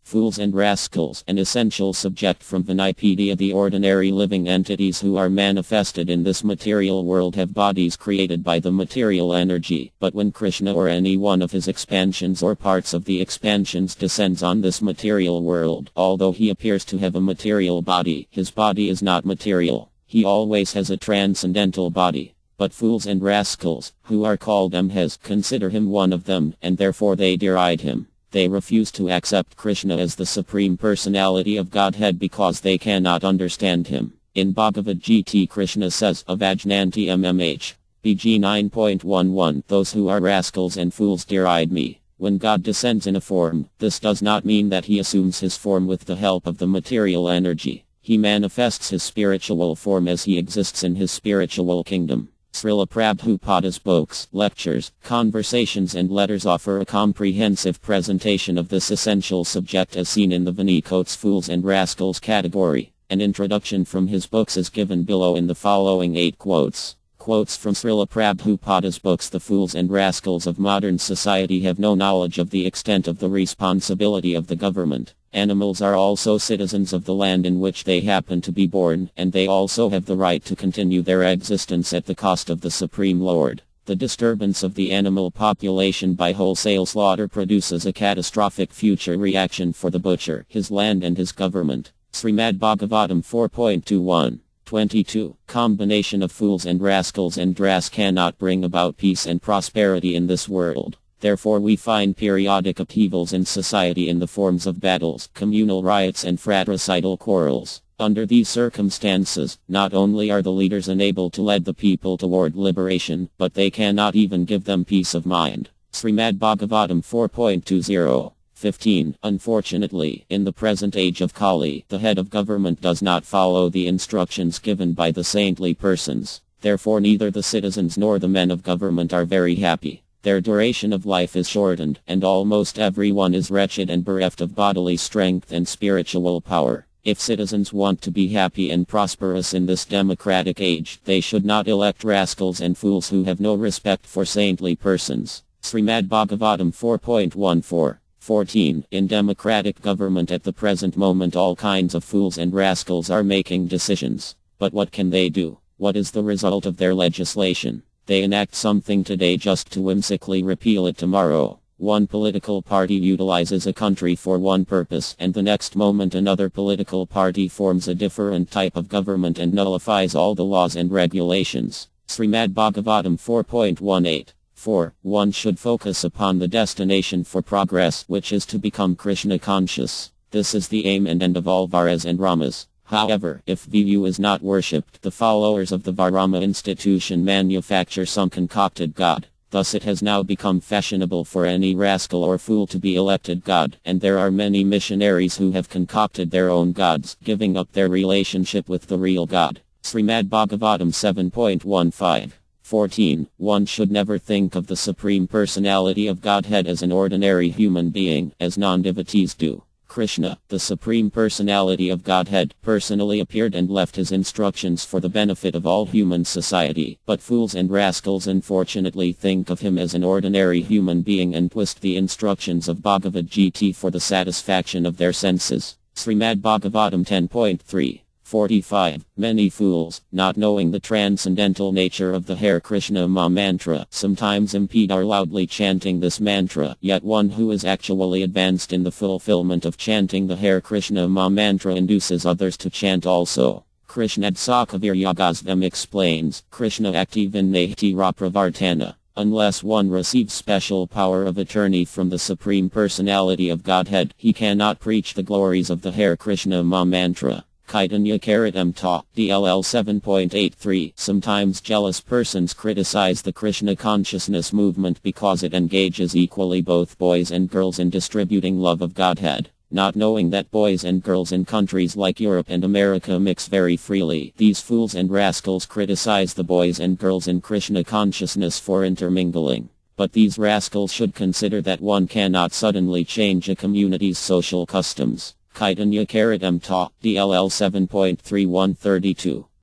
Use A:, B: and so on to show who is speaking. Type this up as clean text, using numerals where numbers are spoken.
A: Fools and Rascals, an essential subject from Vinipedia. The ordinary living entities who are manifested in this material world have bodies created by the material energy, but when Krishna or any one of his expansions or parts of the expansions descends on this material world, although he appears to have a material body, his body is not material. He always has a transcendental body. But fools and rascals, who are called MHs, consider him one of them, and therefore they deride him. They refuse to accept Krishna as the Supreme Personality of Godhead because they cannot understand him. In Bhagavad Gita, Krishna says, Avajnanti mmh. BG 9.11, those who are rascals and fools deride me. When God descends in a form, this does not mean that he assumes his form with the help of the material energy. He manifests his spiritual form as he exists in his spiritual kingdom. Srila Prabhupada's books, lectures, conversations and letters offer a comprehensive presentation of this essential subject as seen in the Vinicote's Fools and Rascals category. An introduction from his books is given below in the following 8 quotes. Quotes from Srila Prabhupada's books. The fools and rascals of modern society have no knowledge of the extent of the responsibility of the government. Animals are also citizens of the land in which they happen to be born, and they also have the right to continue their existence at the cost of the Supreme Lord. The disturbance of the animal population by wholesale slaughter produces a catastrophic future reaction for the butcher, his land and his government. Srimad Bhagavatam 4.21. 22. Combination of fools and rascals and dross cannot bring about peace and prosperity in this world. Therefore we find periodic upheavals in society in the forms of battles, communal riots and fratricidal quarrels. Under these circumstances, not only are the leaders unable to lead the people toward liberation, but they cannot even give them peace of mind. Srimad Bhagavatam 4.20. 15. Unfortunately, in the present age of Kali, the head of government does not follow the instructions given by the saintly persons. Therefore neither the citizens nor the men of government are very happy. Their duration of life is shortened, and almost everyone is wretched and bereft of bodily strength and spiritual power. If citizens want to be happy and prosperous in this democratic age, they should not elect rascals and fools who have no respect for saintly persons. Srimad Bhagavatam 4.14. 14. In democratic government at the present moment all kinds of fools and rascals are making decisions. But what can they do? What is the result of their legislation? They enact something today just to whimsically repeal it tomorrow. One political party utilizes a country for one purpose, and the next moment another political party forms a different type of government and nullifies all the laws and regulations. Srimad Bhagavatam 4.18. 4. One should focus upon the destination for progress, which is to become Krishna conscious. This is the aim and end of all Varas and Ramas. However, if Vivu is not worshipped, the followers of the Varama institution manufacture some concocted god. Thus it has now become fashionable for any rascal or fool to be elected god, and there are many missionaries who have concocted their own gods, giving up their relationship with the real God. Srimad Bhagavatam 7.15. 14. One should never think of the Supreme Personality of Godhead as an ordinary human being, as non-devotees do. Krishna, the Supreme Personality of Godhead, personally appeared and left his instructions for the benefit of all human society, but fools and rascals unfortunately think of him as an ordinary human being and twist the instructions of Bhagavad Gita for the satisfaction of their senses. Srimad Bhagavatam 10.3. 45. Many fools, not knowing the transcendental nature of the Hare Krishna mantra, sometimes impede our loudly chanting this mantra, yet one who is actually advanced in the fulfillment of chanting the Hare Krishna mantra induces others to chant also. Krishnadsaakavir Yagasvam explains, Krishna Aktivan Nahti Rapravartana. Unless one receives special power of attorney from the Supreme Personality of Godhead, he cannot preach the glories of the Hare Krishna mantra. Chaitanya Charitamrita, DLL 7.83. Sometimes jealous persons criticize the Krishna consciousness movement because it engages equally both boys and girls in distributing love of Godhead. Not knowing that boys and girls in countries like Europe and America mix very freely, these fools and rascals criticize the boys and girls in Krishna consciousness for intermingling. But these rascals should consider that one cannot suddenly change a community's social customs. Chaitanya Charitamrita, DLL 7.3132.